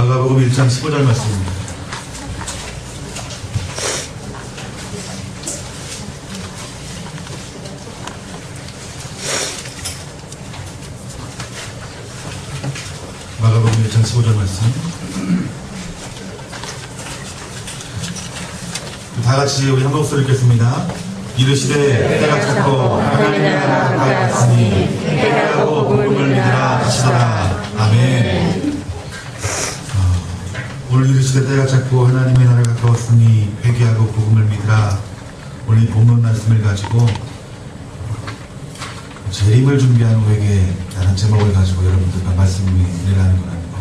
마가복음 1장 15절 말씀입니다. 마가복음 1장 15절 말씀. 다 같이 우리 한 목소리 읽겠습니다. 이르시되 때가 찼고 하나님의 나라가 가까웠으니 회개하고 복음을 믿으라 하시더라. 아멘. 오늘 이르시되 때가 찼고 하나님의 나라가 가까웠으니 회개하고 복음을 믿으라. 오늘 이 본문 말씀을 가지고 재림을 준비하는 회개라는 제목을 가지고 여러분들과 말씀을 내라는 거랍니다.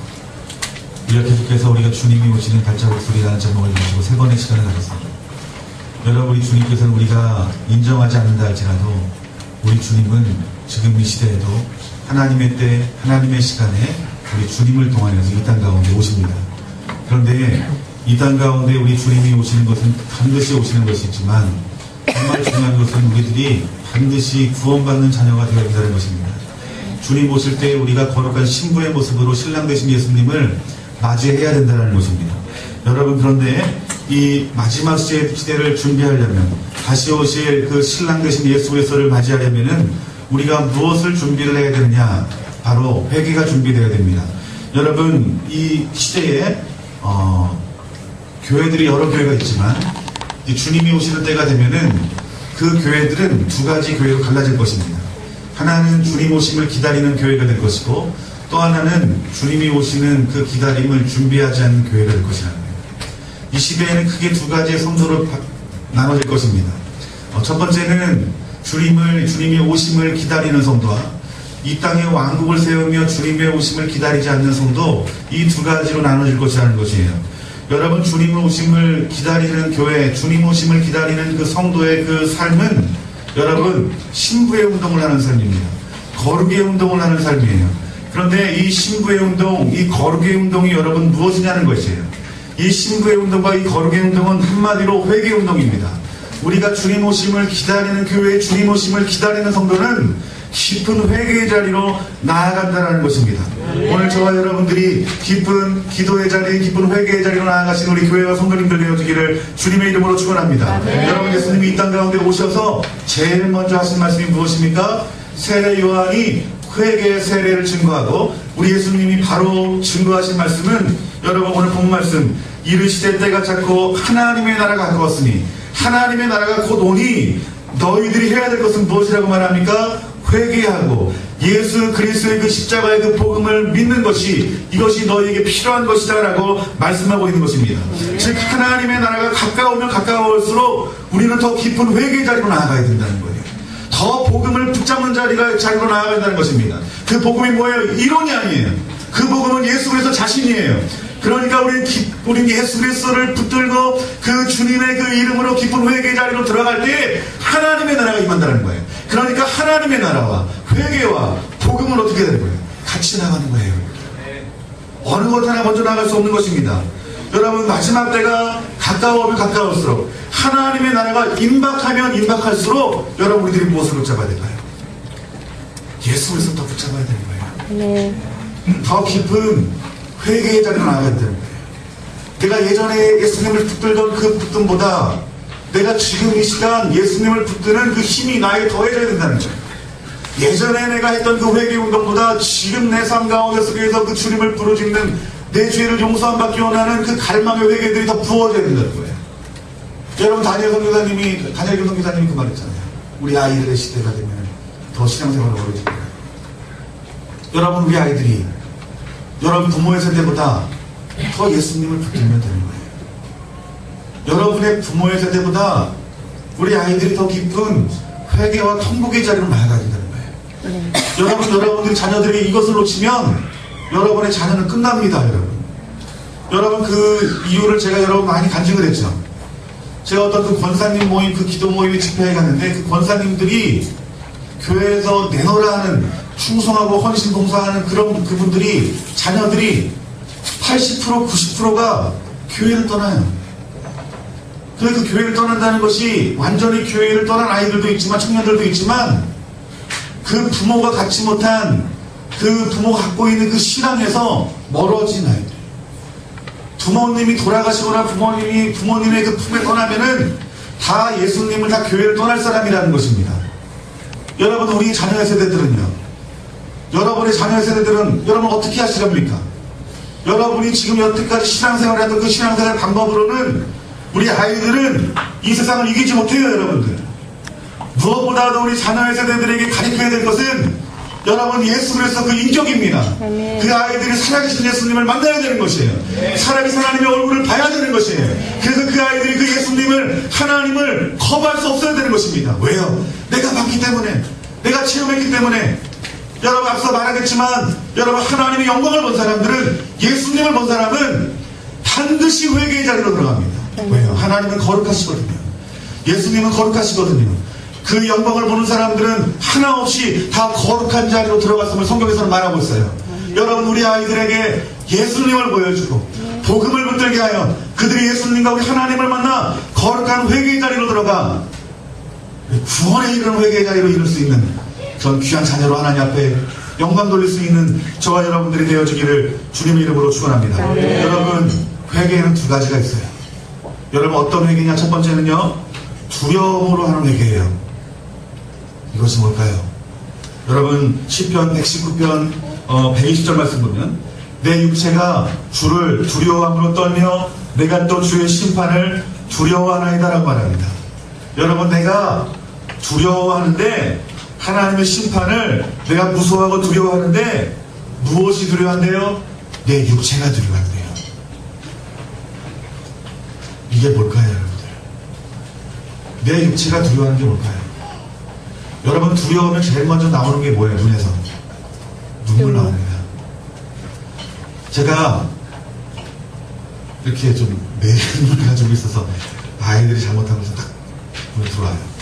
우리가 계속해서 우리가 주님이 오시는 발자국 소리라는 제목을 가지고 3번의 시간을 가졌습니다. 여러분, 우리 주님께서는 우리가 인정하지 않는다 할지라도 우리 주님은 지금 이 시대에도 하나님의 때, 하나님의 시간에 우리 주님을 동안해서 이 땅 가운데 오십니다. 그런데 이 땅 가운데 우리 주님이 오시는 것은 반드시 오시는 것이 있지만 정말 중요한 것은 우리들이 반드시 구원받는 자녀가 되어야 된다는 것입니다. 주님 오실 때 우리가 거룩한 신부의 모습으로 신랑 되신 예수님을 맞이해야 된다는 것입니다. 여러분, 그런데 이 마지막 시대를 준비하려면, 다시 오실 그 신랑 되신 예수 그리스도를 맞이하려면은 우리가 무엇을 준비를 해야 되느냐? 바로 회개가 준비되어야 됩니다. 여러분, 이 시대에 교회들이 여러 교회가 있지만 주님이 오시는 때가 되면은 그 교회들은 2가지 교회로 갈라질 것입니다. 하나는 주님 오심을 기다리는 교회가 될 것이고, 또 하나는 주님이 오시는 그 기다림을 준비하지 않는 교회가 될 것이라는 거예요. 이 시대에는 크게 2가지의 성도로 나눠질 것입니다. 첫 번째는 주님이 오심을 기다리는 성도와 이 땅에 왕국을 세우며 주님의 오심을 기다리지 않는 성도, 이 2가지로 나눠질 것이라는 것이에요. 여러분, 주님 오심을 기다리는 교회, 주님 오심을 기다리는 그 성도의 그 삶은 여러분 신부의 운동을 하는 삶입니다. 거룩의 운동을 하는 삶이에요. 그런데 이 신부의 운동, 이 거룩의 운동이 여러분 무엇이냐는 것이에요. 이 신부의 운동과 이 거룩의 운동은 한마디로 회개 운동입니다. 우리가 주님 오심을 기다리는 교회의 주님 오심을 기다리는 성도는 깊은 회개의 자리로 나아간다는 것입니다. 오늘 저와 여러분들이 깊은 기도의 자리, 깊은 회개의 자리로 나아가신 우리 교회와 성도님들 되어지기를 주님의 이름으로 축원합니다. 여러분, 예수님이 이 땅 가운데 오셔서 제일 먼저 하신 말씀이 무엇입니까? 세례 요한이 회개의 세례를 증거하고, 우리 예수님이 바로 증거하신 말씀은 여러분 오늘 본 말씀, 이르시되 때가 찼고 하나님의 나라가 가까웠으니, 하나님의 나라가 곧 오니 너희들이 해야 될 것은 무엇이라고 말합니까? 회개하고 예수 그리스도의 그 십자가의 그 복음을 믿는 것이, 이것이 너희에게 필요한 것이다 라고 말씀하고 있는 것입니다. 즉 하나님의 나라가 가까우면 가까울수록 우리는 더 깊은 회개의 자리로 나아가야 된다는 거예요. 더 복음을 붙잡는 자리로 나아가야 된다는 것입니다. 그 복음이 뭐예요? 이론이 아니에요. 그 복음은 예수 그리스도 자신이에요. 그러니까 우리는 예수 그리스도를 붙들고 그 주님의 그 이름으로 깊은 회개의 자리로 들어갈 때 하나님의 나라가 임한다는 거예요. 그러니까 하나님의 나라와 회개와 복음은 어떻게 되는 거예요? 같이 나가는 거예요. 어느 것 하나 먼저 나갈 수 없는 것입니다. 여러분, 마지막 때가 가까우면 가까울수록, 하나님의 나라가 임박하면 임박할수록 여러분, 우리들이 무엇을 붙잡아야 될까요? 예수 그리스도를 더 붙잡아야 되는 거예요. 더 깊은 회개의 자리로 나가야 되는 거예요. 내가 예전에 예수님을 붙들던 그 붙듦보다 내가 지금 이 시간 예수님을 붙드는 그 힘이 나에게 더해져야 된다는 거예요. 예전에 내가 했던 그 회개 운동보다 지금 내 삶 가운데 속에서 그 주님을 부르짖는, 내 죄를 용서함 받기 원하는 그 갈망의 회개들이 더 부어져야 된다는 거예요. 여러분, 다니엘 선교사님이 그 말했잖아요. 우리 아이들의 시대가 되면 더 신앙생활을 어려워질 거예요. 여러분, 우리 아이들이 여러분 부모의 세대보다 더 예수님을 붙들면 되는 거예요. 여러분의 부모의 세대보다 우리 아이들이 더 깊은 회개와 통곡의 자리로 나아가야 된다는 거예요. 여러분들 자녀들이 이것을 놓치면 여러분의 자녀는 끝납니다. 여러분 그 이유를 제가 여러분 많이 간증을 했죠. 제가 어떤 그 권사님 모임, 그 기도 모임 집회에 갔는데, 그 권사님들이 교회에서 내놓으라 하는, 충성하고 헌신 봉사하는 그런 그분들이, 자녀들이 80%, 90%가 교회를 떠나요. 그 교회를 떠난다는 것이 완전히 교회를 떠난 아이들도 있지만, 청년들도 있지만, 그 부모가 갖지 못한, 그 부모가 갖고 있는 그 신앙에서 멀어진 아이들. 부모님이 돌아가시거나 부모님의 그 품에 떠나면은 다 예수님을 다 교회를 떠날 사람이라는 것입니다. 여러분, 우리 자녀의 세대들은요, 여러분의 자녀의 세대들은 여러분 어떻게 하시렵니까? 여러분이 지금 여태까지 신앙생활을 했던 그 신앙생활 방법으로는 우리 아이들은 이 세상을 이기지 못해요. 여러분들, 무엇보다도 우리 자녀의 세대들에게 가르쳐야 될 것은 여러분 예수 그리스도 그 인격입니다. 그 아이들이 살아계신 예수님을 만나야 되는 것이에요. 살아계신 하나님의 얼굴을 봐야 되는 것이에요. 그래서 그 아이들이 그 예수님을, 하나님을 거부할 수 없어야 되는 것입니다. 왜요? 내가 봤기 때문에, 내가 체험했기 때문에. 여러분, 앞서 말하겠지만 여러분, 하나님의 영광을 본 사람들은, 예수님을 본 사람은 반드시 회개의 자리로 들어갑니다. 왜요? 하나님은 거룩하시거든요. 예수님은 거룩하시거든요. 그 영광을 보는 사람들은 하나 없이 다 거룩한 자리로 들어갔음을 성경에서는 말하고 있어요. 여러분, 우리 아이들에게 예수님을 보여주고 복음을 붙들게 하여 그들이 예수님과 우리 하나님을 만나 거룩한 회개의 자리로 들어가 구원에 이르는 회개의 자리로 이룰 수 있는 그런 귀한 자녀로 하나님 앞에 영광 돌릴 수 있는 저와 여러분들이 되어주기를 주님의 이름으로 축원합니다. 여러분, 회개에는 두 가지가 있어요. 여러분, 어떤 회개냐? 첫 번째는요, 두려움으로 하는 회개예요. 이것이 뭘까요? 여러분, 시편 119편 120절 말씀 보면, 내 육체가 주를 두려워함으로 떨며 내가 또 주의 심판을 두려워하나이다 라고 말합니다. 여러분, 내가 두려워하는데, 하나님의 심판을 내가 무서워하고 두려워하는데, 무엇이 두려워한대요? 내 육체가 두려워한대요. 이게 뭘까요, 여러분들? 내 육체가 두려워하는 게 뭘까요? 여러분, 두려우면 제일 먼저 나오는 게 뭐예요? 눈에서 눈물 나옵니다. 제가 이렇게 좀 내용을 가지고 있어서 아이들이 잘못하면서 딱 눈에 들어와요.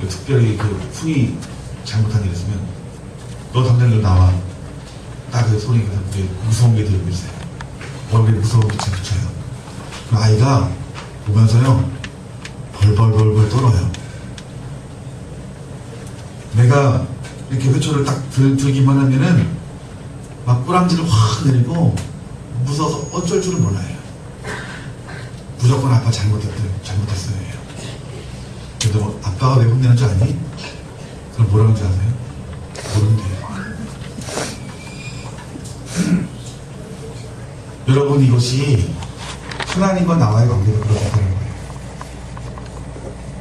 특별히 그 훈이 잘못한 일 있으면 너 당장 여기 나와. 딱 그 소리 되게 무서운 게 들리고 있어요. 얼굴에 무서운 빛이 비쳐요. 그 아이가 보면서요, 벌벌벌벌 떨어요. 내가 이렇게 회초를 딱 들기만 하면은 막 꾸랑지를 확 내리고 무서워서 어쩔 줄은 몰라요. 무조건 아빠 잘못했어요. 근데 뭐 아빠가 왜 혼내는 줄 아니? 그럼 뭐라는 줄 아세요? 모른대요. 여러분, 이것이 하나님과 나와의 관계가 그렇다는 거예요.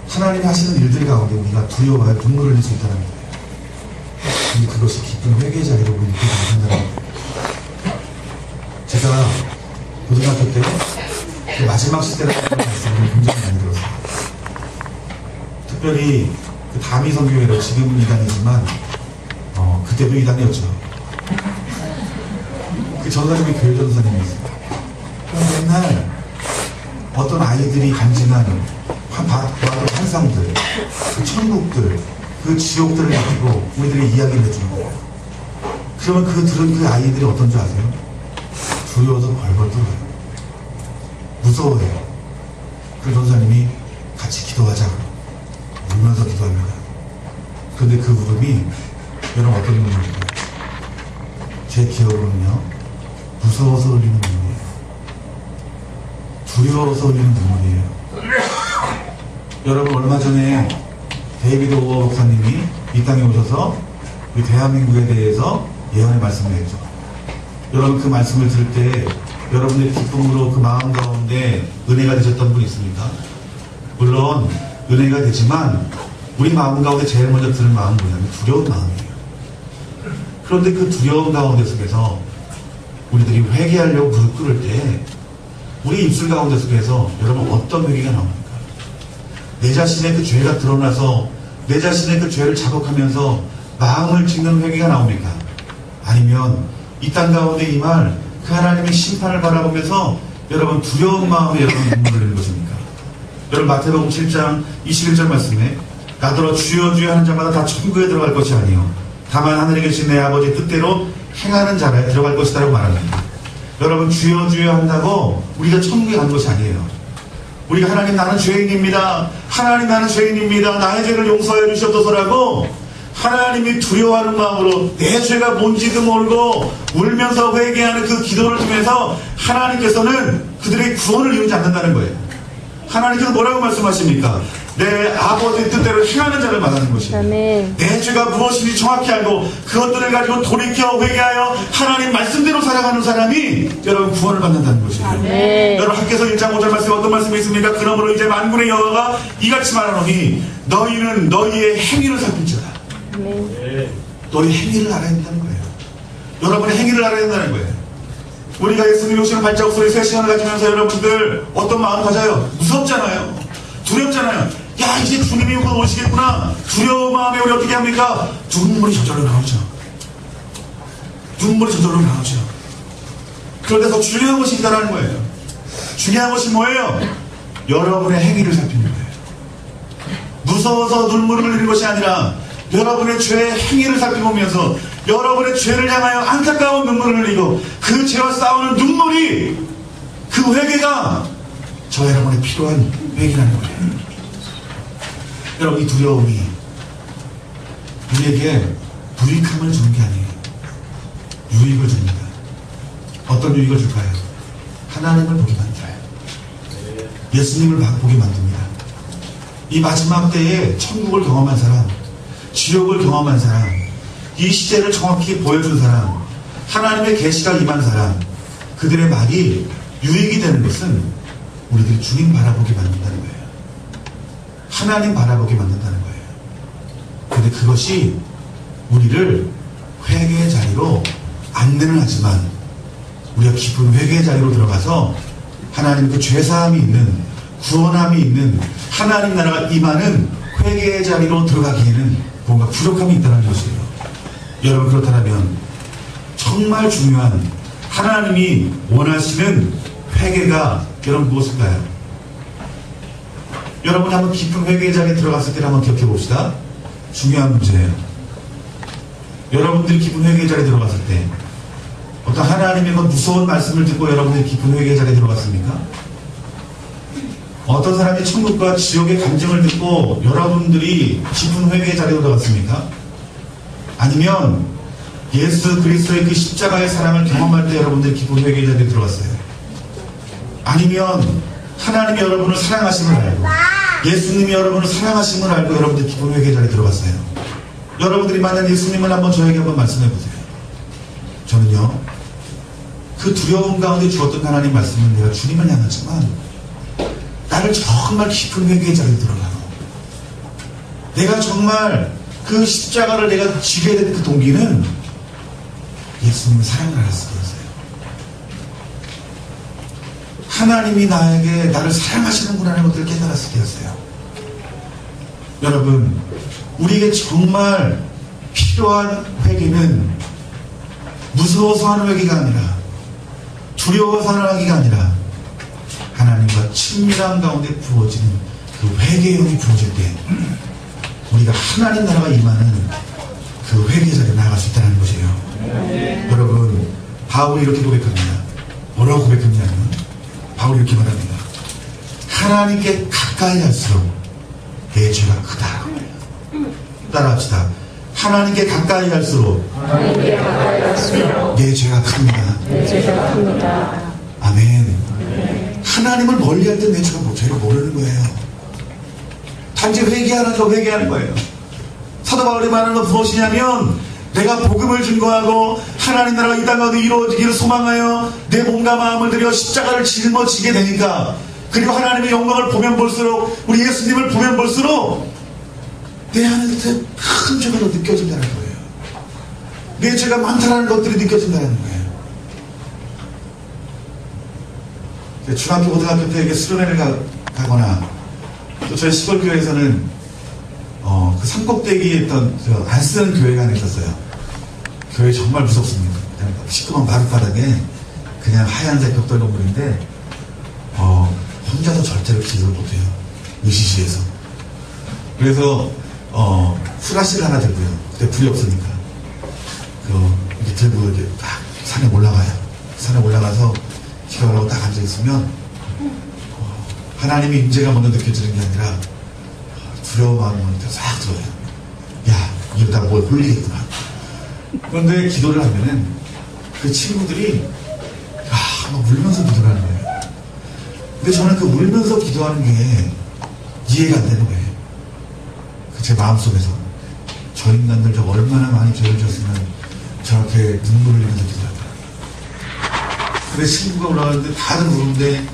하나님이 하시는 일들 가운데 우리가 두려워하여 눈물을 흘릴 수 있다는 거예요. 근데 그것이 깊은 회개의 자리로 우리 느끼지 못한다는 거예요. 제가 고등학교 때 그 마지막 시대라는 말씀을 굉장히 많이 들었어요. 특별히 그 다미 선교회로, 지금은 이단이지만 그때도 이단이었죠. 그 전사님이 교회 전사님이었어요. 맨날 어떤 아이들이 간증하는 환상들, 그 천국들, 그 지옥들을 가지고 우리들이 이야기를 해주는 거예요. 그러면 그 아이들이 어떤 줄 아세요? 두려워서 벌벌 떨어요. 무서워해요. 그 전사님이 같이 기도하자고 울면서 기도합니다. 그런데 그 울음이 여러분 어떤 눈물일까요? 제 기억으로는요, 무서워서 흘리는 눈물이에요. 두려워서 흘리는 눈물이에요. 여러분, 얼마 전에 데이비드 오어 목사님이 이 땅에 오셔서 우리 대한민국에 대해서 예언의 말씀을 했죠. 여러분, 그 말씀을 들을 때 여러분의 기쁨으로 그 마음 가운데 은혜가 되셨던 분 있습니까? 물론 은혜가 되지만 우리 마음 가운데 제일 먼저 드는 마음은 뭐냐면 두려운 마음이에요. 그런데 그 두려운 가운데 속에서 우리들이 회개하려고 무릎 꿇을 때 우리 입술 가운데 속에서 여러분 어떤 회개가 나옵니까? 내 자신의 그 죄가 드러나서 내 자신의 그 죄를 자복하면서 마음을 찍는 회개가 나옵니까? 아니면 이 땅 가운데 임할 그 하나님의 심판을 바라보면서 여러분 두려운 마음에 여러분 눈물을 흘리는 것입니까? 여러분, 마태복음 7장 21절 말씀에 나더러 주여 주여 하는 자마다 다 천국에 들어갈 것이 아니요 다만 하늘에 계신 내 아버지 뜻대로 행하는 자가 들어갈 것이다 라고 말합니다. 여러분, 주여 주여 한다고 우리가 천국에 가는 것이 아니에요. 우리가 하나님 나는 죄인입니다. 하나님 나는 죄인입니다. 나의 죄를 용서해 주시옵소서라고 하나님이 두려워하는 마음으로 내 죄가 뭔지도 모르고 울면서 회개하는 그 기도를 통해서 하나님께서는 그들의 구원을 이루지 않는다는 거예요. 하나님께서 뭐라고 말씀하십니까? 내 아버지의 뜻대로 행하는 자를 말하는 것이에요. 내 죄가 무엇인지 정확히 알고 그것들을 가지고 돌이켜 회개하여 하나님 말씀대로 살아가는 사람이 여러분 구원을 받는다는 것이에요. 여러분 학개서 1장 5절 말씀에 어떤 말씀이 있습니까? 그러므로 이제 만군의 여호와가 이같이 말하노니 너희는 너희의 행위를 살필지어다. 너희 행위를 알아야 된다는 거예요. 여러분의 행위를 알아야 된다는 거예요. 우리가 예수님 오시는 발자국 소리 3시간을 가지면서 여러분들 어떤 마음 가져요? 무섭잖아요. 두렵잖아요. 야, 이제 주님이 오시겠구나. 두려운 마음에 우리 어떻게 합니까? 눈물이 저절로 나오죠. 눈물이 저절로 나오죠. 그런데 더 중요한 것이 있다는 거예요. 중요한 것이 뭐예요? 여러분의 행위를 살피는 거예요. 무서워서 눈물을 흘리는 것이 아니라 여러분의 죄의 행위를 살펴보면서 여러분의 죄를 향하여 안타까운 눈물을 흘리고 그 죄와 싸우는 눈물이 그 회개가 저 여러분의 필요한 회개라는 거예요. 여러분 이 두려움이 우리에게 불이익함을 주는 게 아니에요. 유익을 줍니다. 어떤 유익을 줄까요? 하나님을 보게 만들어요. 예수님을 보게 만듭니다. 이 마지막 때에 천국을 경험한 사람, 지옥을 경험한 사람, 이 시제를 정확히 보여준 사람, 하나님의 계시가 임한 사람, 그들의 말이 유익이 되는 것은 우리들이 주님 바라보게 만든다는 거예요. 하나님 바라보게 만든다는 거예요. 그런데 그것이 우리를 회개의 자리로 안내는 하지만 우리가 깊은 회개의 자리로 들어가서 하나님 그 죄사함이 있는 구원함이 있는 하나님 나라가 임하는 회개의 자리로 들어가기에는 뭔가 부족함이 있다는 것이에요. 여러분 그렇다면 정말 중요한 하나님이 원하시는 회개가 여러분 무엇일까요? 여러분이 한번 깊은 회개의 자리에 들어갔을 때 한번 기억해 봅시다. 중요한 문제예요. 여러분들이 깊은 회개의 자리에 들어갔을 때 어떤 하나님의 그 무서운 말씀을 듣고 여러분들이 깊은 회개의 자리에 들어갔습니까? 어떤 사람이 천국과 지옥의 감정을 듣고 여러분들이 깊은 회개의 자리에 들어갔습니까? 아니면 예수 그리스도의 그 십자가의 사랑을 경험할 때 여러분들이 깊은 회개의 자리에 들어갔어요? 아니면 하나님이 여러분을 사랑하심을 알고 예수님이 여러분을 사랑하심을 알고 여러분들이 깊은 회개의 자리에 들어갔어요? 여러분들이 만난 예수님을 한번 저에게 한번 말씀해 보세요. 저는요 그 두려움 가운데 주었던 하나님 말씀은 내가 주님을 향하지만 나를 정말 깊은 회개의 자리에 들어가고 내가 정말 그 십자가를 내가 지게 된 그 동기는 예수님의 사랑을 알았어요. 하나님이 나를 사랑하시는구나라는 것들을 깨달았을 때였어요. 여러분 우리에게 정말 필요한 회개는 무서워서 하는 회개가 아니라 두려워서 하는 회개가 아니라 하나님과 친밀한 가운데 부어지는 그 회개의 영이 부어질 때 우리가 하나님 나라가 임하는 그 회개의 자리에 나아갈 수 있다는 것이에요. 여러분 바울이 이렇게 고백합니다. 뭐라고 고백했냐면 바울이 이렇게 말합니다. 하나님께 가까이 할수록 내 죄가 크다라고 말해요. 따라합시다. 하나님께 가까이 할수록 내 죄가 큽니다. 아멘. 하나님을 멀리할 때 내 죄가 모르는 거예요. 단지 회개하는 거예요. 사도 바울이 말하는 건 무엇이냐면 내가 복음을 증거하고 하나님 나라가 이 땅 가운데 이루어지기를 소망하여 내 몸과 마음을 들여 십자가를 짊어지게 되니까 그리고 하나님의 영광을 보면 볼수록 우리 예수님을 보면 볼수록 내 안에서 큰 죄가 느껴진다는 거예요. 내 죄가 많다는 것들이 느껴진다는 거예요. 중학교 고등학교 때 수련회를 가거나 또 저희 시골교회에서는 그 산꼭대기에 있던 안 쓰는 교회가 하나 있었어요. 교회 정말 무섭습니다. 시끄러운 마룻바닥에 그냥 하얀색 벽돌 건물인데 혼자서 절대로 기도를 못해요. 으시시해서. 그래서 후라시를 하나 들고요. 그때 불이 없으니까 이렇게 들고 이렇게 딱 산에 올라가요. 산에 올라가서 기도를 하고 딱 앉아있으면 하나님의 임재가 먼저 느껴지는 게 아니라 두려운 마음이 먼저 싹 들어요. 야, 이러다가 뭘 홀리겠구나. 그런데 기도를 하면은 그 친구들이 막 울면서 기도를 하는 거예요. 근데 저는 그 울면서 기도하는 게 이해가 안 되는 거예요. 제 마음속에서 저 인간들 저 얼마나 많이 죄를 졌으면 저렇게 눈물을 흘리면서 기도할까. 근데 친구가 올라가는데 다들 우는데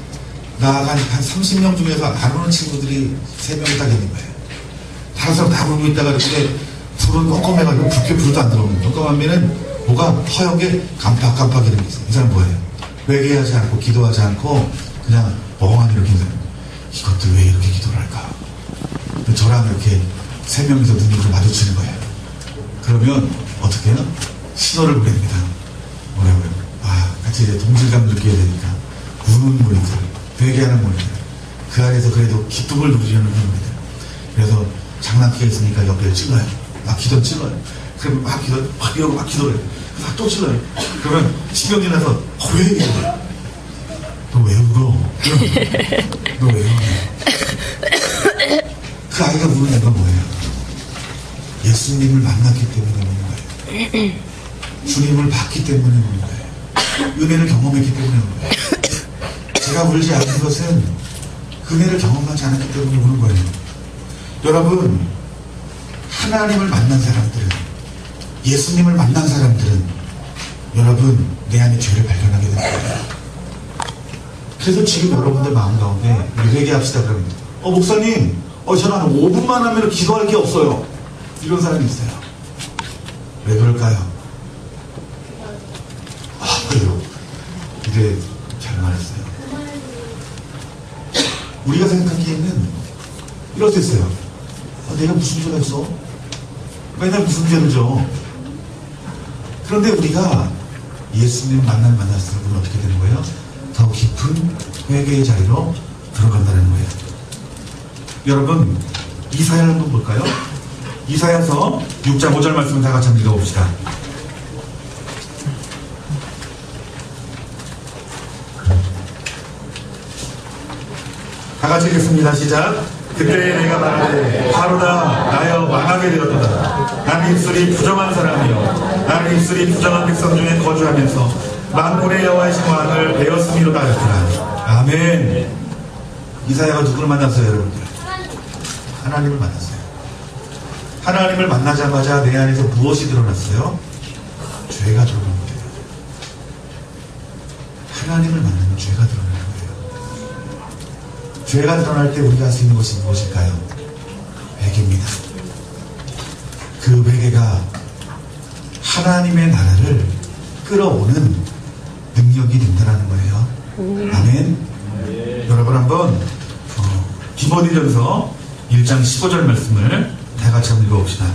나가 한 30명 중에서 안 오는 친구들이 3명이 딱 있는 거예요. 다른 사람 다 울고 있다가 이렇게 불은 껌껌해가지고 불도 안 들어오는 거예요. 껌껌하면은 뭐가 허옇게 깜빡깜빡 이런 게 있어요. 이 사람 뭐예요? 회개하지 않고 기도하지 않고 그냥 멍하니 이렇게 이것들 왜 이렇게 기도를 할까? 저랑 이렇게 3명이서 눈을 마주치는 거예요. 그러면 어떻게 해요? 신호를 보냅니다. 뭐라고요? 같이 이제 동질감 느껴야 되니까 우는 무리들, 회개하는 무리들, 그 안에서 그래도 기쁨을 누리려는 무리들. 그래서 장난기가 있으니까 옆에 찔러요. 막 기도 찔러요. 그러면 막 기도, 막 이러고 막 기도를 해요. 막 또 찔러요. 그러면 신경 지나서 왜 이래? 너 왜 울어? 너 왜 울어? 그 아이가 우는 이유가 뭐예요? 예수님을 만났기 때문에 우는 거예요. 주님을 봤기 때문에 우는 거예요. 은혜를 경험했기 때문에 우는 거예요. 제가 울지 않는 것은 은혜를 경험하지 않았기 때문에 우는 거예요. 여러분, 하나님을 만난 사람들은, 예수님을 만난 사람들은 여러분 내 안에 죄를 발견하게 됩니다. 그래서 지금 여러분들 마음 가운데 우리 회개합시다 그러면 목사님 저는 한 5분만 하면 기도할 게 없어요. 이런 사람이 있어요. 왜 그럴까요? 그래요. 이제 잘 말했어요. 우리가 생각하기에는 이럴 수 있어요. 내가 무슨 죄가 있어? 맨날 무슨 죄를 져? 그런데 우리가 예수님 만날수록 우리는 어떻게 되는 거예요? 더 깊은 회개의 자리로 들어간다는 거예요. 여러분, 이사야를 한번 볼까요? 이사야서 6장 5절 말씀을 다 같이 한번 읽어봅시다. 다 같이 읽겠습니다. 시작. 그때 내가 말하되 바로다 나여 망하게 되었도다. 나는 입술이 부정한 사람이요 나는 입술이 부정한 백성 중에 거주하면서 만군의 여호와의 왕을 배웠음이로다 하였더라. 아멘. 이사야가 누구를 만났어요, 여러분들? 하나님을 만났어요. 하나님을 만나자마자 내 안에서 무엇이 드러났어요? 죄가 드러난 거예요. 하나님을 만나면 죄가 드러나는 거예요. 죄가 드러날 때 우리가 할 수 있는 것이 무엇일까요? 회개입니다. 그 회개가 하나님의 나라를 끌어오는 능력이 된다는 거예요. 아멘. 여러분 한번 디모데전서 1장 15절 말씀을 다 같이 한번 읽어봅시다.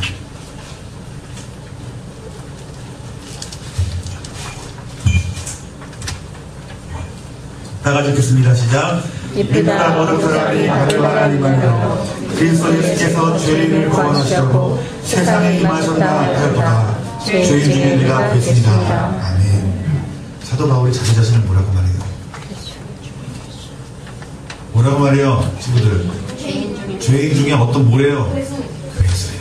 다 같이 읽겠습니다. 시작. 이쁘다 모든 사람이 하늘 하나님을 그리스도 예수께서 죄인을 구원하시려고 세상에 임하셨다 하였도다. 죄인 중에 내가 뵙습니다. 아멘. 사도 바울이 자기 자신을 뭐라고 말해요? 뭐라고 말해요? 친구들, 죄인 중에 어떤 뭐래요? 그랬어요.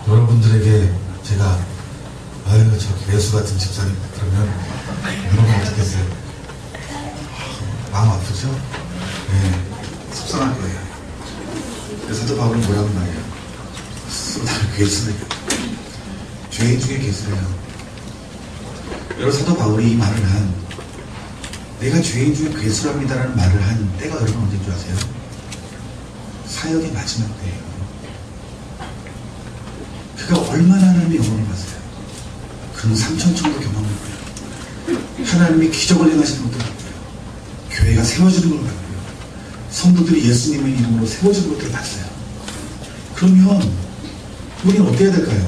여러분들에게 제가 저 예수 같은 집사님 그러면 여러분 어떻겠어요? 마음 아프죠? 네, 속상할 거예요. 그래서 사도 바울은 뭐라고 말해요? 나를 괴수네요. 죄인 중에 괴수래요. 여러분, 사도 바울이 이 말을 한, 내가 죄인 중에 괴수랍니다라는 말을 한 때가 여러분 언제인 줄 아세요? 사역의 마지막 때예요. 그가 얼마나 하나님의 영광을 봤어요. 그는 삼천천도 경험했고요. 하나님이 기적을 행하시는 것도 봤고요. 교회가 세워지는 걸 봤고요. 성도들이 예수님의 이름으로 세워지는 것도 봤어요. 그러면 우리는 어떻게 해야 될까요?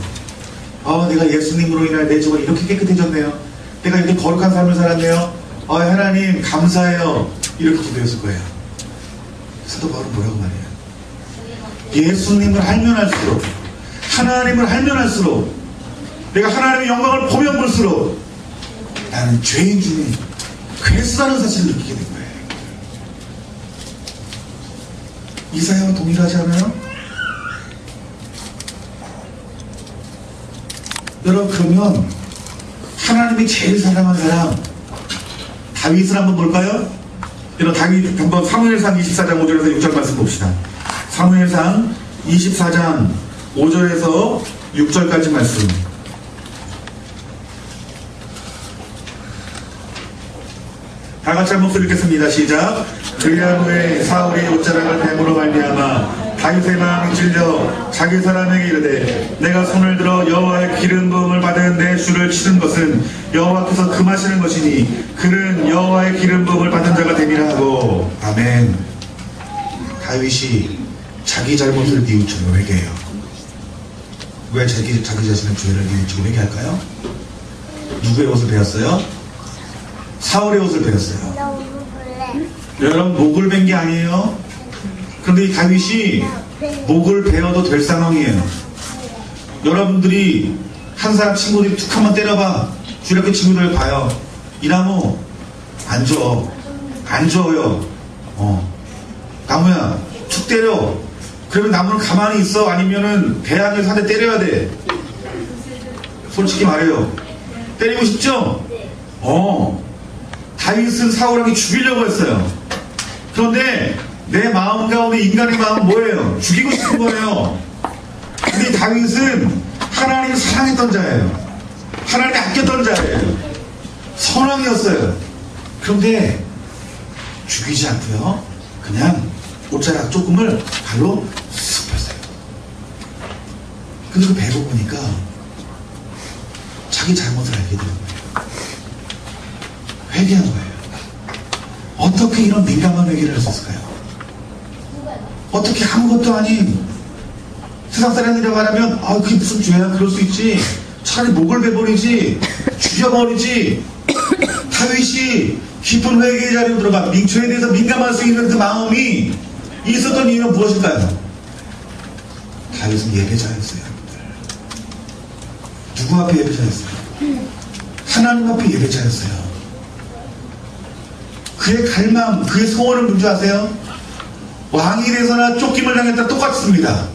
내가 예수님으로 인하여 내 죄가 이렇게 깨끗해졌네요. 내가 이렇게 거룩한 삶을 살았네요. 하나님 감사해요. 이렇게 기도했을 거예요. 사도 바울은 뭐라고 말해요? 예수님을 알면 할수록, 하나님을 알면 할수록, 내가 하나님의 영광을 보면 볼수록 나는 죄인 중에 괴수라는 사실을 느끼게 된 거예요. 이사야와 동일하지 않아요? 여러분, 그러면 하나님이 제일 사랑하는 사람 다윗을 한번 볼까요? 여러분, 다윗 한번 사무엘상 24장 5절에서 6절 말씀 봅시다. 사무엘상 24장 5절에서 6절까지 말씀. 다 같이 한 목소리 읽겠습니다. 시작. 그리한 후에 사울이 옷자락을 뱀으로 말미암아 다윗의 마음이 찔려 자기 사람에게 이르되 내가 손을 들어 여호와의 기름 부음을 받은 내 주를 치는 것은 여호와께서 금하시는 것이니 그는 여호와의 기름 부음을 받은 자가 되리라 하고. 아멘. 다윗이 자기 잘못을 뉘우치고 회개해요. 왜 자기 자신의 죄를 뉘우치고 회개할까요? 누구의 옷을 베었어요? 사울의 옷을 베었어요. 여러분, 목을 벤 게 아니에요. 그런데 이 다윗이 목을 베어도 될 상황이에요. 여러분들이 한 사람 친구들이 툭 한번 때려봐. 주력교 친구들 봐요. 이 나무 안 줘. 안 줘요. 나무야 툭 때려. 그러면 나무는 가만히 있어? 아니면은 배양에서 한 대 때려야 돼? 솔직히 말해요. 때리고 싶죠? 다윗은 사울에게 죽이려고 했어요. 그런데 내 마음 가운데 인간의 마음은 뭐예요? 죽이고 싶은 거예요. 근데 다윗은 하나님을 사랑했던 자예요. 하나님이 아꼈던 자예요. 선왕이었어요. 그런데 죽이지 않고요, 그냥 옷자락 조금을 발로 쓱 폈어요. 근데 그 배고 보니까 자기 잘못을 알게 되는 거예요. 회개한 거예요. 어떻게 이런 민감한 회개를 할 수 있을까요? 어떻게 아무것도 아닌 세상 사람들이라고 말하면 그게 무슨 죄야? 그럴 수 있지. 차라리 목을 베버리지, 죽여버리지. 다윗이 깊은 회개의 자리로 들어가 죄에 대해서 민감할 수 있는 그 마음이 있었던 이유는 무엇일까요? 다윗은 예배자였어요. 누구 앞에 예배자였어요? 하나님 앞에 예배자였어요. 그의 갈망, 그의 소원은 뭔지 아세요? 왕이 돼서나 쫓김을 당했다 똑같습니다.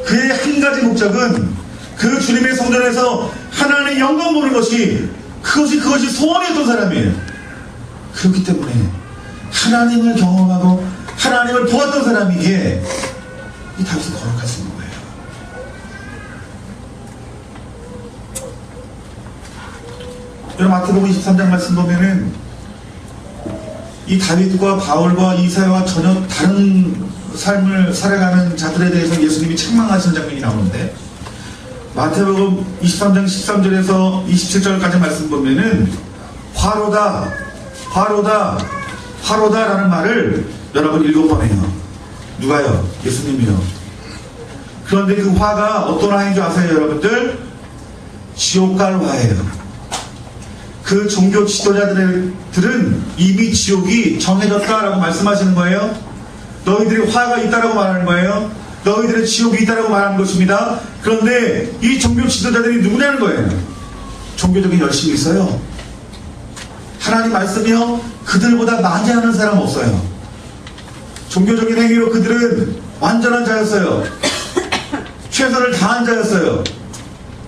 그의 한 가지 목적은 그 주님의 성전에서 하나님의 영광 보는 것이 그것이 소원이었던 사람이에요. 그렇기 때문에 하나님을 경험하고 하나님을 보았던 사람이기에 이 다윗은 거룩할 수 있는 거예요. 여러분, 마태복음 23장 말씀 보면은 이 다윗과 바울과 이사야와 전혀 다른 삶을 살아가는 자들에 대해서 예수님이 책망하시는 장면이 나오는데, 마태복음 23장 13절에서 27절까지 말씀 보면은 화로다, 화로다, 화로다 라는 말을 여러분 7번 해요. 누가요? 예수님이요. 그런데 그 화가 어떤 화인 줄 아세요, 여러분들? 지옥갈 화예요. 그 종교 지도자들은 이미 지옥이 정해졌다라고 말씀하시는 거예요. 너희들이 화가 있다라고 말하는 거예요. 너희들의 지옥이 있다라고 말하는 것입니다. 그런데 이 종교 지도자들이 누구냐는 거예요. 종교적인 열심이 있어요. 하나님 말씀이요, 그들보다 많이 하는 사람 없어요. 종교적인 행위로 그들은 완전한 자였어요. 최선을 다한 자였어요.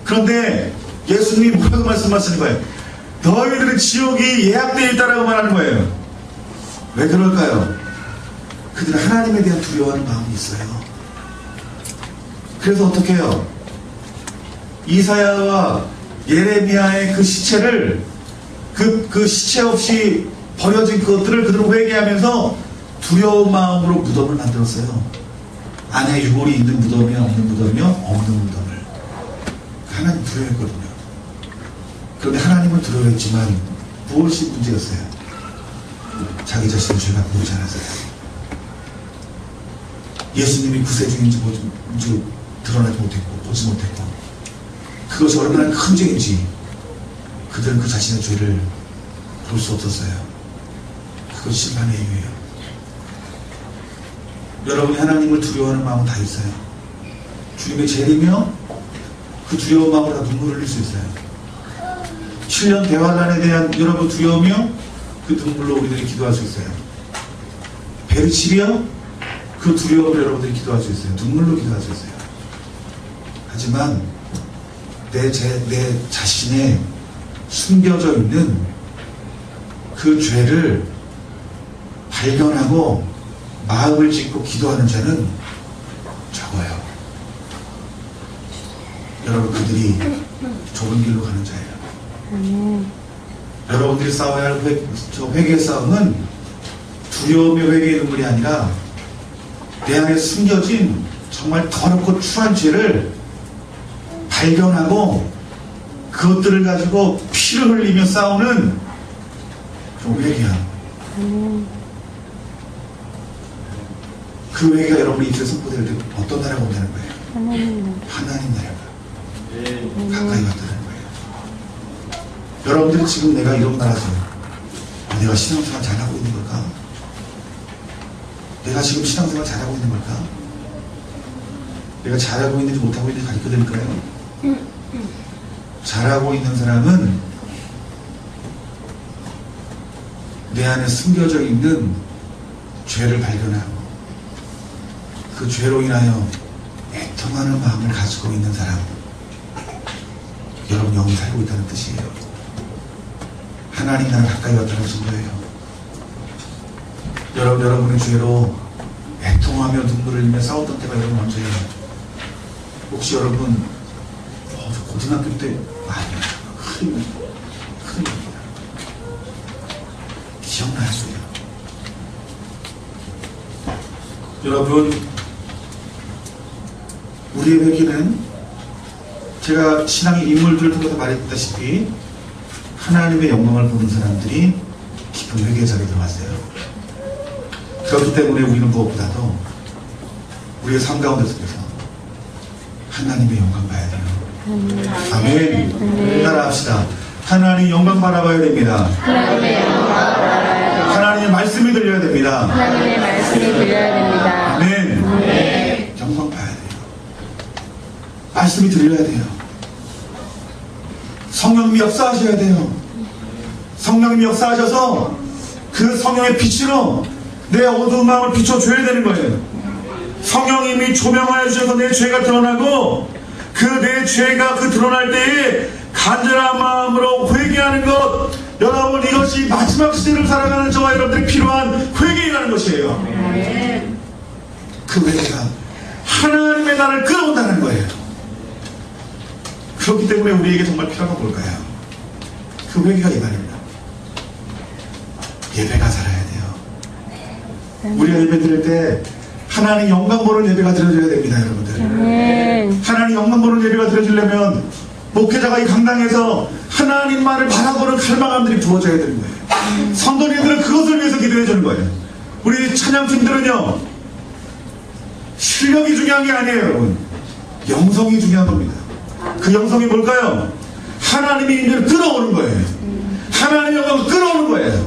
그런데 예수님이 뭐라고 말씀하시는 거예요? 너희들의 지옥이 예약되어 있다라고 말하는 거예요. 왜 그럴까요? 그들은 하나님에 대한 두려워하는 마음이 있어요. 그래서 어떻게 해요? 이사야와 예레미야의 그 시체를 그 시체 없이 버려진 것들을 그들은 회개하면서 두려운 마음으로 무덤을 만들었어요. 안에 유골이 있는 무덤이요, 없는 무덤이요, 없는 무덤을. 하나님 두려워했거든요. 그런데 하나님은 두려워했지만 무엇이 문제였어요? 자기 자신의 죄가 보이지 않았어요. 예수님이 구세주인지 뭔지 드러나지 못했고 보지 못했고, 그것이 얼마나 큰 죄인지 그들은 그 자신의 죄를 볼 수 없었어요. 그것이 심판의 이유예요. 여러분이 하나님을 두려워하는 마음은 다 있어요. 주님의 재림이요, 그 두려운 마음으로 다 눈물을 흘릴 수 있어요. 7년 대환란에 대한 여러분 두려움이요, 그 눈물로 우리들이 기도할 수 있어요. 베르칠이요, 그 두려움으로 여러분들이 기도할 수 있어요. 눈물로 기도할 수 있어요. 하지만 내 자신에 숨겨져 있는 그 죄를 발견하고 마음을 짓고 기도하는 자는 적어요. 여러분, 그들이 좁은 길로 가는 자예요. 여러분들이 싸워야 할 회개의 싸움은 두려움의 회개의 눈물이 아니라 내 안에 숨겨진 정말 더럽고 추한 죄를 발견하고 그것들을 가지고 피를 흘리며 싸우는 좀 회개야. 그 회개가 여러분이 이틀에 선포될 때 어떤 나라가 온다는 거예요? 하나님 나라가 가까이 왔다는 거예요. 여러분들이 지금 내가 이런 말하죠. 내가 신앙생활 잘하고 있는 걸까? 내가 지금 신앙생활 잘하고 있는 걸까? 내가 잘하고 있는지 못하고 있는지 가르쳐 드릴까요? 잘하고 있는 사람은 내 안에 숨겨져 있는 죄를 발견하고 그 죄로 인하여 애통하는 마음을 가지고 있는 사람, 여러분 영이 살고 있다는 뜻이에요. 하나님 나라 가까이 왔다는 증거예요. 여러분의 죄로 애통하며 눈물을 흘리며 싸웠던 때가 여러분 언제예요? 혹시 여러분 저 고등학교 때 아니요, 큰일입니다. 기억나요? 여러분, 우리의 회개는 제가 신앙의 인물들을 통해서 말했다시피 하나님의 영광을 보는 사람들이 깊은 회개의 자리에 들어갔어요. 그렇기 때문에 우리는 무엇보다도 우리의 삶 가운데 속에서 하나님의 영광 봐야 돼요. 아멘. 따라합시다. 하나님 영광 바라봐야 됩니다. 하나님의 말씀이 들려야 됩니다. 하나님의 말씀이 들려야 됩니다. 아멘. 영광 봐야 돼요. 말씀이 들려야 돼요. 성령님이 역사하셔야 돼요. 성령님이 역사하셔서 그 성령의 빛으로 내 어두운 마음을 비춰줘야 되는 거예요. 성령님이 조명하여 주셔서 내 죄가 드러나고 그 내 죄가 드러날 때에 간절한 마음으로 회개하는 것, 여러분, 이것이 마지막 시대를 살아가는 저와 여러분들이 필요한 회개라는 것이에요. 그 회개가 하나님의 나라를 끌어온다는 거예요. 그렇기 때문에 우리에게 정말 필요한 건 뭘까요? 그 회개가 이 말입니다. 예배가 살아야 돼요. 우리가 예배 드릴 때 하나님 영광 보는 예배가 드려져야 됩니다, 여러분들. 하나님 영광 보는 예배가 드려지려면 목회자가 이 강당에서 하나님만을 바라보는 갈망함들이 부어져야 되는 거예요. 성도님들은 그것을 위해서 기도해 주는 거예요. 우리 찬양팀들은요, 실력이 중요한 게 아니에요, 여러분. 영성이 중요한 겁니다. 그 영성이 뭘까요? 하나님이 인들을 끌어오는 거예요. 하나님의 영광을 끌어오는 거예요.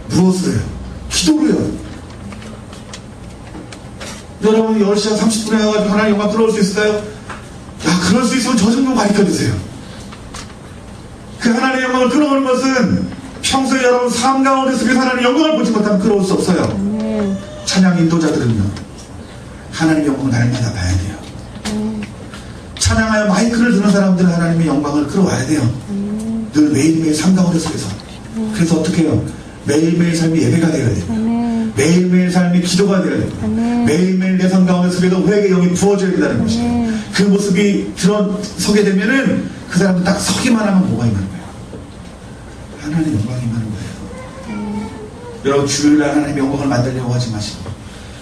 무엇으로요? 기도로요. 여러분 10시간 30분에 와가지고 하나님의 영광 끌어올 수 있을까요? 야, 그럴 수 있으면 저 정도 가르쳐주세요. 그 하나님의 영광을 끌어오는 것은 평소에 여러분 삶 가운데 속에서 하나님의 영광을 보지 못하면 끌어올 수 없어요. 찬양 인도자들은요, 하나님의 영광을 날마다 봐야 돼요. 찬양하여 마이크를 드는 사람들은 하나님의 영광을 끌어와야 돼요. 늘 매일매일 삶 가운데 속에서. 그래서 어떻게 해요? 매일매일 삶이 예배가 되어야 돼요. 매일매일 삶이 기도가 되어야 돼요. 매일매일 내 삶 가운데 속에서 회개의 영이 부어져야 된다는 것이에요. 그 모습이 서게 되면은 그 사람은 딱 서기만 하면 뭐가 임하는 거예요? 하나님의 영광이 임하는 거예요. 여러분, 주일날 하나님의 영광을 만들려고 하지 마시고,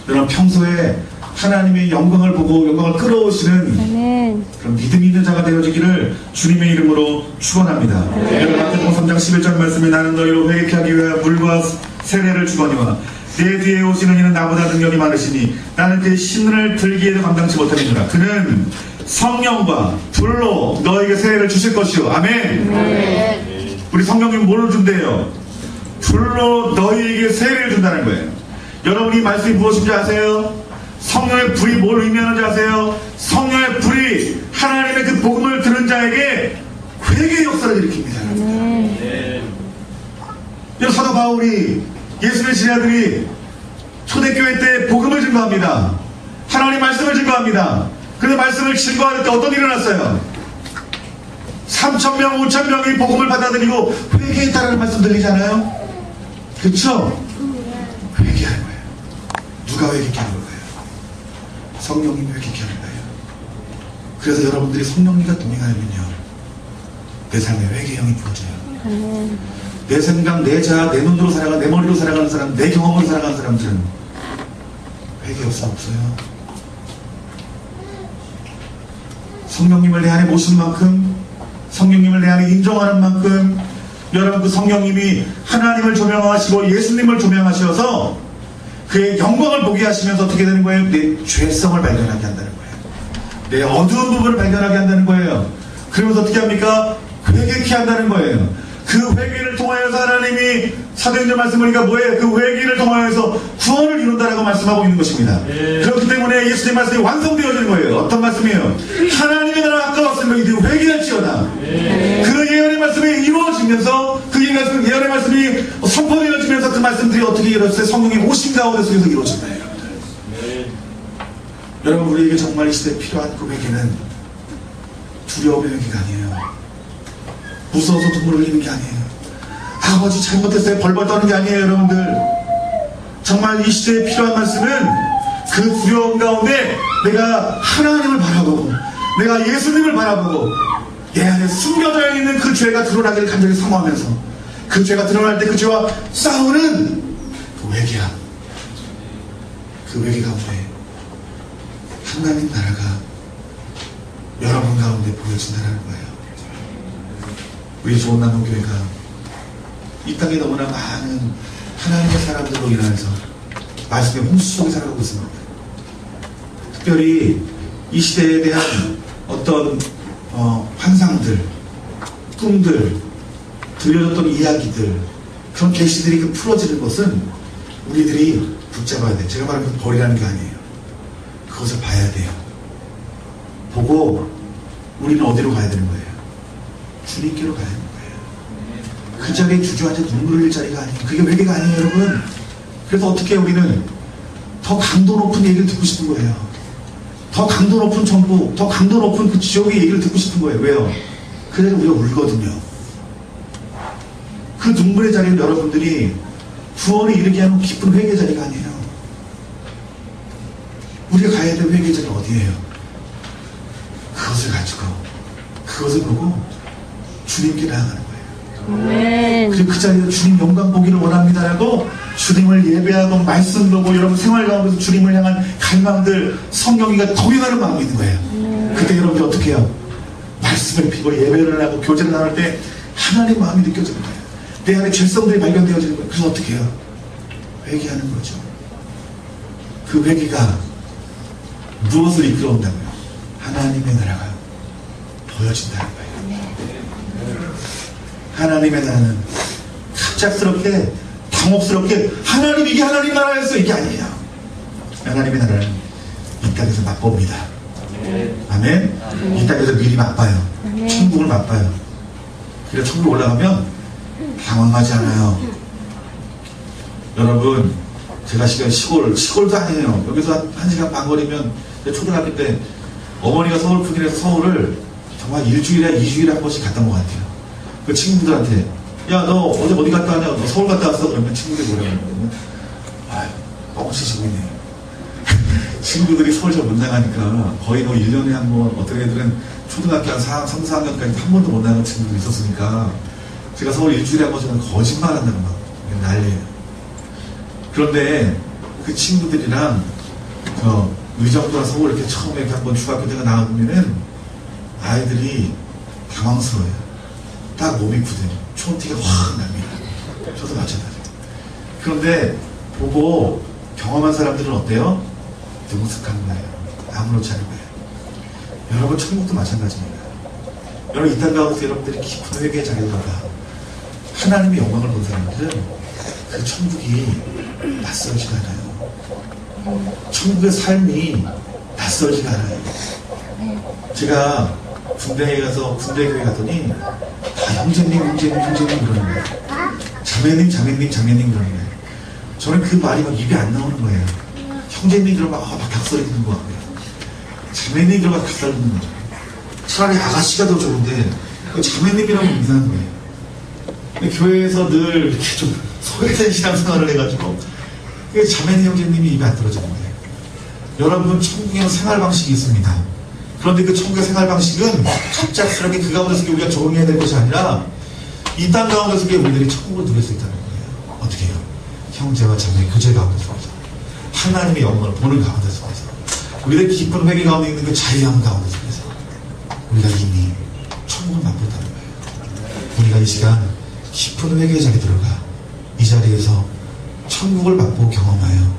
여러분 평소에 하나님의 영광을 보고 영광을 끌어오시는 그런 믿음 있는 자가 되어지기를 주님의 이름으로 축원합니다. 여러분, 마태복음 3장 11절 말씀에 나는 너희로 회개케 하기 위하여 물과 세례를 주거니와 내 뒤에 오시는 이는 나보다 능력이 많으시니 나는 그의 신을 들기에도 감당치 못하느니라. 그는 성령과 불로 너에게 세례를 주실 것이요. 아멘. 우리 성령님 뭘 준대요? 불로 너희에게 세례를 준다는 거예요. 여러분, 이 말씀이 무엇인지 아세요? 성령의 불이 뭘 의미하는지 아세요? 성령의 불이 하나님의 그 복음을 들은 자에게 회개의 역사를 일으킵니다. 여러분, 사도 바울이 예수의 제자들이 초대교회 때 복음을 증거합니다. 하나님 말씀을 증거합니다. 그런데 말씀을 증거할 때 어떤 일이 일어났어요? 3,000명, 5,000명이 복음을 받아들이고 회개했다라는 말씀 들리잖아요. 그쵸? 회개하는 거예요. 누가 회개케 하는 거예요? 성령님이 회개케 하는 거예요. 그래서 여러분들이 성령님과 동행하면요, 내 삶에 회개형이 부어져요. 내 생각, 내 자아, 내 눈으로 살아가, 내 머리로 살아가는 사람, 내 경험으로 살아가는 사람들은 회개 없어요. 성령님을 내 안에 모신 만큼, 성령님을 내 안에 인정하는 만큼, 여러분 그 성령님이 하나님을 조명하시고 예수님을 조명하셔서 그의 영광을 보게 하시면서 어떻게 되는 거예요? 내 죄성을 발견하게 한다는 거예요. 내 어두운 부분을 발견하게 한다는 거예요. 그러면서 어떻게 합니까? 회개케 한다는 거예요. 그 회개를 통하여서 하나님이 사도행전 말씀 보니까 뭐예요? 그 회개를 통하여서 구원을 이룬다라고 말씀하고 있는 것입니다. 그렇기 때문에 예수님 말씀이 완성되어지는 거예요. 어떤 말씀이에요? 하나님의 나라 가까웠으면 이들 회개할지어다. 그 예언의 말씀이 이루어지면서 그 예언의 말씀이 선포되어지면서 그 말씀들이 어떻게 이루어졌어요? 성령의 오심 가운데 속에서 이루어진 거예요. 여러분, 우리에게 정말 이 시대에 필요한 그 회개는 두려움의 회개가 아니에요. 무서워서 눈물 흘리는 게 아니에요. 아버지 잘못했어요, 벌벌 떠는 게 아니에요. 여러분들, 정말 이 시대에 필요한 말씀은 그 두려움 가운데 내가 하나님을 바라보고, 내가 예수님을 바라보고, 내 안에 숨겨져 있는 그 죄가 드러나기를 간절히 사모하면서 그 죄가 드러날 때 그 죄와 싸우는 그 회개함, 그 회개 가운데 하나님 나라가 여러분 가운데 보여진다는 거예요. 우리 좋은나무교회가 이 땅에 너무나 많은 하나님의 사람들로 인하여서 말씀의 홍수 속에 살아가고 있습니다. 특별히 이 시대에 대한 어떤 환상들, 꿈들, 들려줬던 이야기들, 그런 계시들이 그 풀어지는 것은 우리들이 붙잡아야 돼요. 제가 말하는 건 버리라는 게 아니에요. 그것을 봐야 돼요. 보고 우리는 어디로 가야 되는 거예요? 주님께로 가야 하는 거예요. 그 자리에 주저앉아 눈물 흘릴 자리가 아니에요. 그게 회개가 아니에요, 여러분. 그래서 어떻게 우리는 더 강도 높은 얘기를 듣고 싶은 거예요. 더 강도 높은 천국, 더 강도 높은 그 지옥의 얘기를 듣고 싶은 거예요. 왜요? 그래서 우리가 울거든요. 그 눈물의 자리는 여러분들이 구원에 이르게 하는 깊은 회개 자리가 아니에요. 우리가 가야 될 회개 자리는 어디예요? 그것을 가지고, 그것을 보고 주님께 나아가는 거예요. 그리고 그 자리에서 주님 영광 보기를 원합니다라고 주님을 예배하고 말씀 보고 여러분 생활 가운데서 주님을 향한 갈망들, 성령이가 동행하는 마음이 있는 거예요. 그때 여러분들 어떻게 해요? 말씀을 피고 예배를 하고 교제를 나눌 때 하나님의 마음이 느껴지는 거예요. 내 안에 죄성들이 발견되어지는 거예요. 그래서 어떻게 해요? 회개하는 거죠. 그 회개가 무엇을 이끌어온다고요? 하나님의 나라가 보여진다는 거예요. 하나님의 나라는 갑작스럽게 당혹스럽게 하나님 이게 하나님 나라였어 이게 아니에요. 하나님의 나라는 이 땅에서 맛봅니다. 아멘. 이 땅에서 미리 맛봐요. 천국을 맛봐요. 그래서 천국 올라가면 당황하지 않아요. 여러분, 제가 시골도 아니에요. 여기서 1시간 반 거리면 초등학교 때 어머니가 서울 풍일에서 서울을 정말 일주일에 2주일에 한 번씩 갔던 것 같아요. 그 친구들한테 야 너 어제 어디 갔다 왔냐? 너 서울 갔다 왔어? 그러면 친구들이 뭐라고 하냐면 아유 너무 치시고 있네. 친구들이 서울 잘 못 나가니까 거의 뭐 1년에 한 번, 어떤 애들은 초등학교 한 3, 4학년까지 한 번도 못 나가는 친구들이 있었으니까 제가 서울 일주일에 한 번씩은 거짓말 한다고 막 난리예요. 그런데 그 친구들이랑 의정부랑 서울 이렇게 처음에 이렇게 한번 중학교 때가 나가보면은 아이들이 당황스러워요. 딱 몸이 굳어요. 촌티가 확 납니다. 저도 마찬가지예요. 그런데 보고 경험한 사람들은 어때요? 능숙한 거예요. 아무렇지 않은 거예요. 여러분 천국도 마찬가지입니다. 여러분 이 땅 가운데서 여러분들이 깊은 회개의 자리에 들어가 하나님의 영광을 본 사람들은 그 천국이 낯설지가 않아요. 천국의 삶이 낯설지가 않아요. 제가 군대에 가서 군대교회 갔더니 다 형제님 그러는 거예요. 자매님 그러는 거예요. 저는 그 말이 막 입에 안 나오는 거예요. 형제님 그러면 막 닭소리 듣는 거 같고요. 자매님 그러면 닭소리 듣는 거죠. 차라리 아가씨가 더 좋은데 그 자매님이라고 이상한 거예요. 근데 교회에서 늘 이렇게 좀 소외된 신앙생활을 해가지고 그 자매님 형제님이 입에 안 떨어지는 거예요. 여러분 천국의 생활 방식이 있습니다. 그런데 그 천국의 생활 방식은 갑작스럽게 그 가운데서 우리가 적응해야 될 것이 아니라 이 땅 가운데서 우리들이 천국을 누릴 수 있다는 거예요. 어떻게 해요? 형제와 자매 교제 가운데서 하나님의 영광을 보는 가운데 속에서 우리의 깊은 회개 가운데 있는 그 자유함 가운데 속에서 우리가 이미 천국을 맛보다는 거예요. 우리가 이 시간 깊은 회개의 자리에 들어가 이 자리에서 천국을 맛보고 경험하여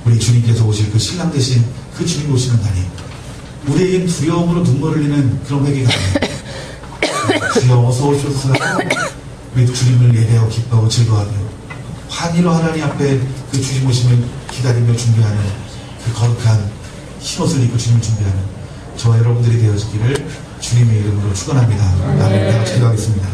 우리 주님께서 오실 그 신랑 되신 그 주님 오시는 날이 우리에겐 두려움으로 눈물을 흘리는 그런 회개가 아니에요. 주여 어서 오셔서 우리 주님을 예배하고 기뻐하고 즐거워하며 환희로 하나님 앞에 그 주님 오심을 기다리며 준비하는 그 거룩한 흰옷을 입고 주님을 준비하는 저와 여러분들이 되어지기를 주님의 이름으로 축원합니다. 아멘. 다 같이 기도하겠습니다.